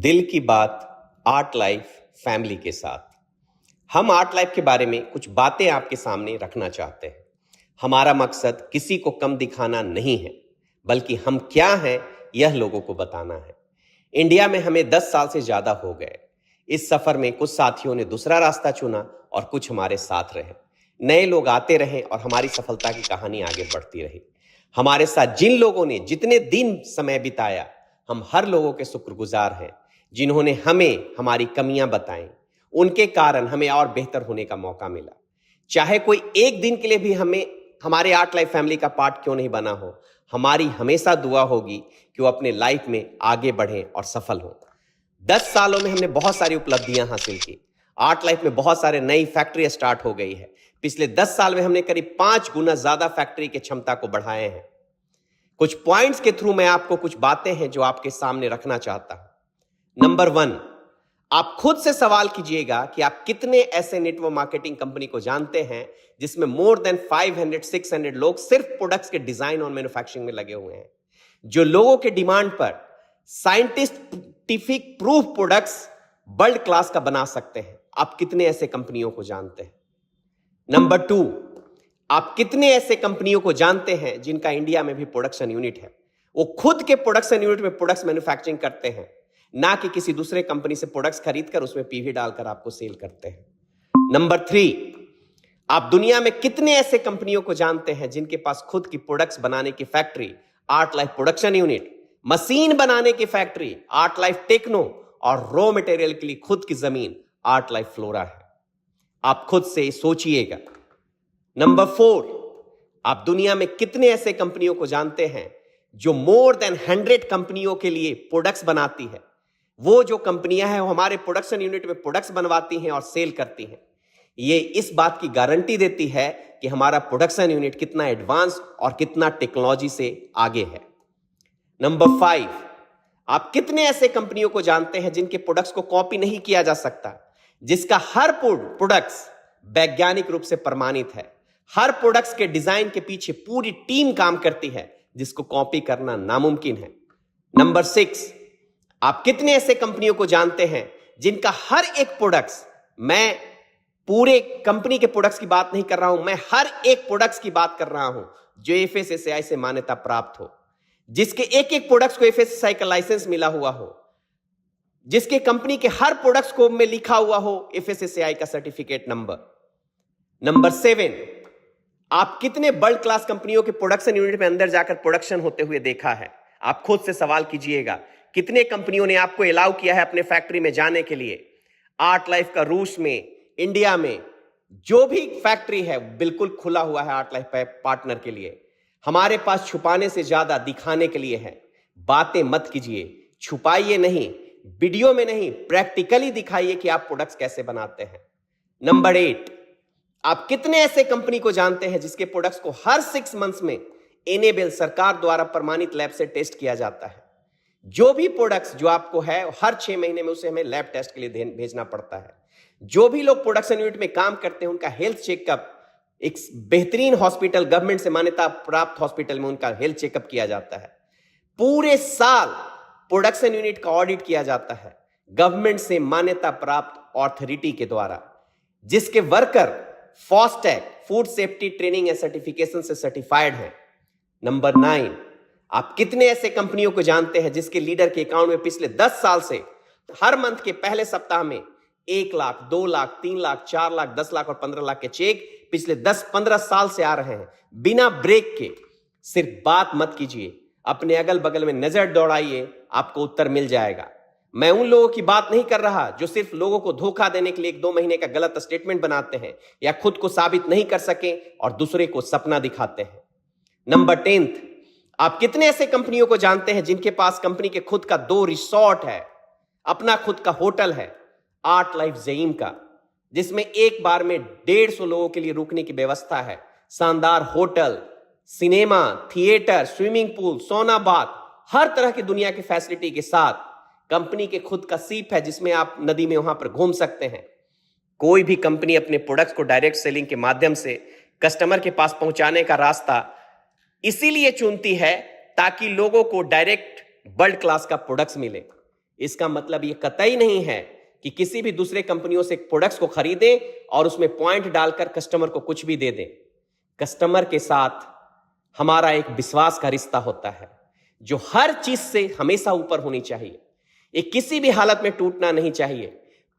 दिल की बात आर्ट लाइफ फैमिली के साथ। हम आर्ट लाइफ के बारे में कुछ बातें आपके सामने रखना चाहते हैं। हमारा मकसद किसी को कम दिखाना नहीं है, बल्कि हम क्या हैं यह लोगों को बताना है। इंडिया में हमें 10 साल से ज्यादा हो गए। इस सफर में कुछ साथियों ने दूसरा रास्ता चुना और कुछ हमारे साथ रहे। नए लोग आते रहे और हमारी सफलता की कहानी आगे बढ़ती रही। हमारे साथ जिन लोगों ने जितने दिन समय बिताया, हम हर लोगों के शुक्रगुजार हैं। जिन्होंने हमें हमारी कमियां बताई, उनके कारण हमें और बेहतर होने का मौका मिला। चाहे कोई एक दिन के लिए भी हमें हमारे आर्ट लाइफ फैमिली का पार्ट क्यों नहीं बना हो, हमारी हमेशा दुआ होगी कि वो अपने लाइफ में आगे बढ़ें और सफल हो। 10 सालों में हमने बहुत सारी उपलब्धियां हासिल की। आर्ट लाइफ में बहुत सारे नई फैक्ट्री स्टार्ट हो गई है। पिछले 10 साल में हमने करीब 5 गुना ज्यादा फैक्ट्री की क्षमता को बढ़ाए हैं। कुछ पॉइंट्स के थ्रू मैं आपको कुछ बातें हैं जो आपके सामने रखना चाहता हूं। नंबर 1, आप खुद से सवाल कीजिएगा कि आप कितने ऐसे नेटवर्क मार्केटिंग कंपनी को जानते हैं जिसमें मोर देन 500-600 लोग सिर्फ प्रोडक्ट्स के डिजाइन और मैन्युफैक्चरिंग में लगे हुए हैं, जो लोगों के डिमांड पर scientific proof products world class का बना सकते हैं। आप कितने ऐसे कंपनियों को जानते हैं? नंबर 2, आप कितने ऐसे कंपनियों को जानते हैं जिनका इंडिया में भी प्रोडक्शन यूनिट है? वो खुद के प्रोडक्शन यूनिट में प्रोडक्ट्स मैन्युफैक्चरिंग करते हैं, ना कि किसी दूसरे कंपनी से प्रोडक्ट्स खरीदकर उसमें पीवी डालकर आपको सेल करते हैं। नंबर 3, आप दुनिया में कितने ऐसे कंपनियों को जानते हैं जिनके पास खुद की प्रोडक्ट्स बनाने की factory, art life production unit, machine बनाने की फैक्ट्री, आर्ट लाइफ टेक्नो, और रॉ मटेरियल के लिए खुद की जमीन, आर्ट लाइफ फ्लोरा है? आप खुद से सोचिएगा। नंबर 4, आप दुनिया में कितने ऐसे कंपनियों को जानते हैं जो मोर देन 100 कंपनियों के लिए प्रोडक्ट्स बनाती है? वो जो कंपनियां हैं वो हमारे प्रोडक्शन यूनिट में प्रोडक्ट्स बनवाती हैं और सेल करती हैं। ये इस बात की गारंटी देती है कि हमारा प्रोडक्शन यूनिट कितना एडवांस और कितना टेक्नोलॉजी से आगे है। नंबर 5, आप कितने ऐसे कंपनियों को जानते हैं जिनके प्रोडक्ट्स को कॉपी नहीं किया जा सकता, जिसका हर प्रोडक्ट्स वैज्ञानिक रूप से प्रमाणित है, हर प्रोडक्ट्स के डिजाइन के पीछे पूरी टीम काम करती है, जिसको कॉपी करना नामुमकिन है। नंबर 6, आप कितने ऐसे कंपनियों को जानते हैं जिनका हर एक प्रोडक्ट्स, मैं पूरे कंपनी के प्रोडक्ट्स की बात नहीं कर रहा हूं, मैं हर एक प्रोडक्ट्स की बात कर रहा हूं जो एफएसएसएआई से मान्यता प्राप्त हो, जिसके एक एक प्रोडक्ट्स को एफएसएसएआई का लाइसेंस मिला हुआ हो, जिसके कंपनी के हर प्रोडक्ट्स को में लिखा हुआ हो एफएसएसएआई का सर्टिफिकेट नंबर। नंबर 7, आप कितने वर्ल्ड क्लास कंपनियों के प्रोडक्शन यूनिट में अंदर जाकर प्रोडक्शन होते हुए देखा है? आप खुद से सवाल कीजिएगा, कितने कंपनियों ने आपको अलाउ किया है अपने फैक्ट्री में जाने के लिए? आर्ट लाइफ का रूस में, इंडिया में जो भी फैक्ट्री है बिल्कुल खुला हुआ है आर्ट लाइफ पार्टनर के लिए। हमारे पास छुपाने से ज्यादा दिखाने के लिए है। बातें मत कीजिए, छुपाइए नहीं, वीडियो में नहीं, प्रैक्टिकली दिखाइए कि आप प्रोडक्ट्स कैसे बनाते हैं। नंबर 8, आप कितने ऐसे कंपनी को जानते हैं जिसके प्रोडक्ट्स को हर 6 मंथ्स में एनेबल सरकार द्वारा प्रमाणित लैब से टेस्ट किया जाता है? जो भी प्रोडक्ट्स जो आपको है हर 6 महीने में उसे हमें लैब टेस्ट के लिए भेजना पड़ता है। जो भी लोग प्रोडक्शन यूनिट में काम करते हैं उनका हेल्थ चेकअप एक बेहतरीन हॉस्पिटल, गवर्नमेंट से मान्यता प्राप्त हॉस्पिटल में उनका हेल्थ चेकअप किया जाता है। पूरे साल प्रोडक्शन यूनिट का ऑडिट किया जाता है गवर्नमेंट से मान्यता प्राप्त अथॉरिटी के द्वारा, जिसके worker FASTag food safety training and certification से सर्टिफाइड है। नंबर 9, आप कितने ऐसे कंपनियों को जानते हैं जिसके लीडर के अकाउंट में पिछले 10 साल से हर मंथ के पहले सप्ताह में 1 लाख, 2 लाख, 3 लाख, 4 लाख, 10 लाख और 15 लाख के चेक पिछले 10-15 साल से आ रहे हैं बिना ब्रेक के? सिर्फ बात मत कीजिए, अपने अगल बगल में नजर दौड़ाइए, आपको उत्तर मिल जाएगा। मैं उन लोगों की बात नहीं कर रहा जो सिर्फ लोगों को धोखा देने के लिए 1-2 महीने का गलत स्टेटमेंट बनाते हैं या खुद को साबित नहीं कर सके और दूसरे को सपना दिखाते हैं। नंबर 10, आप कितने ऐसे कंपनियों को जानते हैं जिनके पास कंपनी के खुद का 2 रिसोर्ट है, अपना खुद का होटल है, आर्ट लाइफ ज़ईम का, जिसमें एक बार में 150 लोगों के लिए रुकने की व्यवस्था है, शानदार hotel, cinema, theatre, swimming pool, सोना बाथ, हर तरह की दुनिया की फैसिलिटी के साथ कंपनी के खुद का सीप है जिसमें आप नदी में वहां पर घूम सकते हैं। कोई भी कंपनी अपने प्रोडक्ट्स को डायरेक्ट सेलिंग के माध्यम से कस्टमर के पास पहुंचाने का रास्ता इसीलिए चुनती है ताकि लोगों को डायरेक्ट वर्ल्ड क्लास का प्रोडक्ट्स मिले। इसका मतलब ये कतई नहीं है कि किसी भी दूसरे कंपनियों से प्रोडक्ट्स को खरीदें और उसमें पॉइंट डालकर कस्टमर को कुछ भी दे दें। कस्टमर के साथ हमारा एक विश्वास का रिश्ता होता है जो हर चीज से हमेशा ऊपर होनी चाहिए। ये किसी भी हालत में टूटना नहीं चाहिए।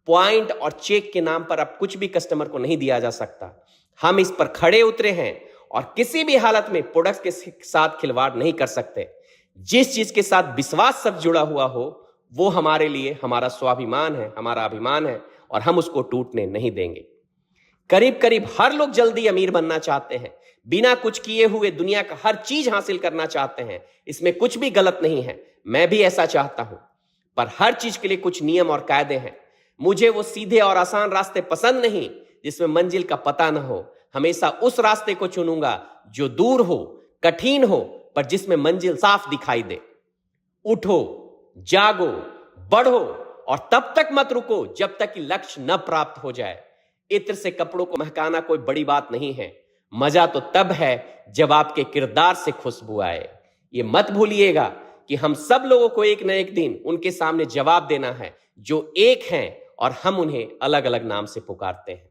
पॉइंट और चेक के नाम पर अब कुछ भी कस्टमर को नहीं दिया जा सकता। हम इस पर खड़े उतरे हैं और किसी भी हालत में प्रोडक्ट्स के साथ खिलवाड़ नहीं कर सकते। जिस चीज के साथ विश्वास सब जुड़ा हुआ हो वो हमारे लिए हमारा स्वाभिमान है, हमारा अभिमान है और हम उसको टूटने नहीं देंगे। करीब करीब हर लोग जल्दी अमीर बनना चाहते हैं, बिना कुछ किए हुए दुनिया का हर चीज हासिल करना चाहते हैं। इसमें कुछ भी गलत नहीं है, मैं भी ऐसा चाहता हूं, पर हर चीज के लिए कुछ नियम और कायदे हैं। मुझे वो सीधे और आसान रास्ते पसंद नहीं जिसमें मंजिल का पता ना हो। हमेशा उस रास्ते को चुनूंगा जो दूर हो, कठिन हो, पर जिसमें मंजिल साफ दिखाई दे। उठो, जागो, बढ़ो और तब तक मत रुको जब तक कि लक्ष्य न प्राप्त हो जाए। इत्र से कपड़ों को महकाना कोई बड़ी बात नहीं है। मजा तो तब है जब आपके किरदार से खुशबू आए। ये मत भूलिएगा कि हम सब लोगों को एक न एक दिन उनके सामने जवाब देना है जो एक हैं और हम उन्हें अलग अलग नाम से पुकारते हैं।